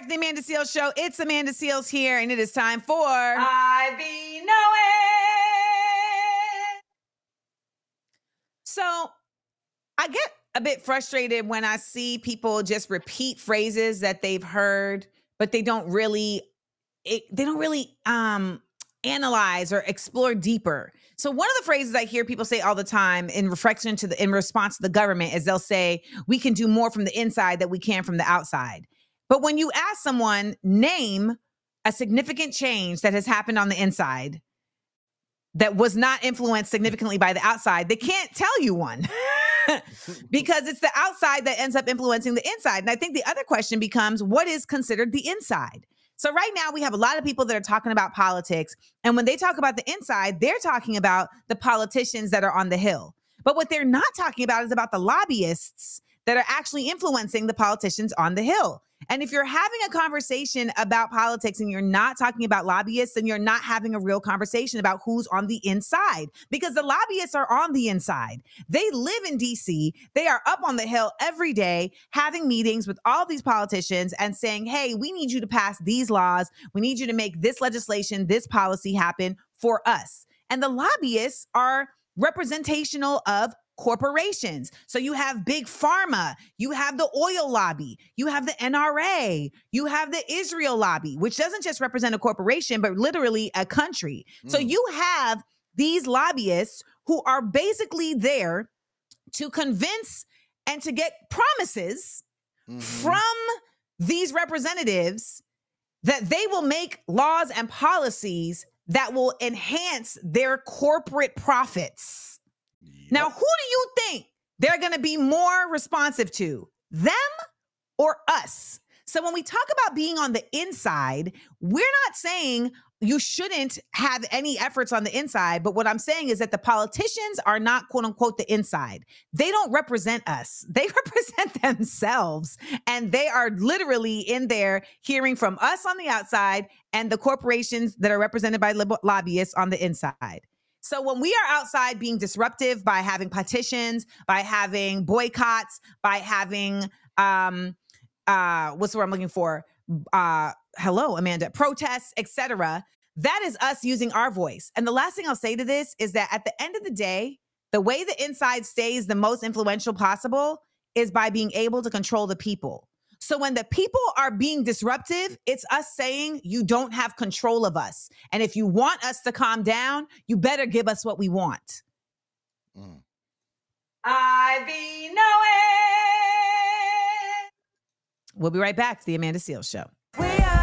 to the Amanda Seales Show. It's Amanda Seales here, and it is time for I be knowing. So I get a bit frustrated when I see people just repeat phrases that they've heard, but they don't really analyze or explore deeper. So one of the phrases I hear people say all the time in response to the government is they'll say, we can do more from the inside than we can from the outside. But when you ask someone, name a significant change that has happened on the inside that was not influenced significantly by the outside, they can't tell you one because it's the outside that ends up influencing the inside. And I think the other question becomes, what is considered the inside? So right now we have a lot of people that are talking about politics. And when they talk about the inside, they're talking about the politicians that are on the Hill. But what they're not talking about is about the lobbyists that are actually influencing the politicians on the Hill. And if you're having a conversation about politics and you're not talking about lobbyists, then you're not having a real conversation about who's on the inside, because the lobbyists are on the inside. They live in DC. They are up on the Hill every day having meetings with all these politicians and saying, hey, we need you to pass these laws. We need you to make this legislation, this policy happen for us. And the lobbyists are representational of corporations. So you have big pharma, you have the oil lobby, you have the NRA, you have the Israel lobby, which doesn't just represent a corporation, but literally a country. So you have these lobbyists who are basically there to convince and to get promises from these representatives that they will make laws and policies that will enhance their corporate profits. Now, who do you think they're going to be more responsive to, them or us? So when we talk about being on the inside, we're not saying you shouldn't have any efforts on the inside. But what I'm saying is that the politicians are not, quote unquote, the inside. They don't represent us. They represent themselves. And they are literally in there hearing from us on the outside and the corporations that are represented by lobbyists on the inside. So when we are outside being disruptive by having petitions, by having boycotts, by having, what's the word I'm looking for? Hello, Amanda, protests, etc. That is us using our voice. And the last thing I'll say to this is that at the end of the day, the way the inside stays the most influential possible is by being able to control the people. So when the people are being disruptive, it's us saying you don't have control of us. And if you want us to calm down, you better give us what we want. I be knowing. We'll be right back to the Amanda Seales Show. We are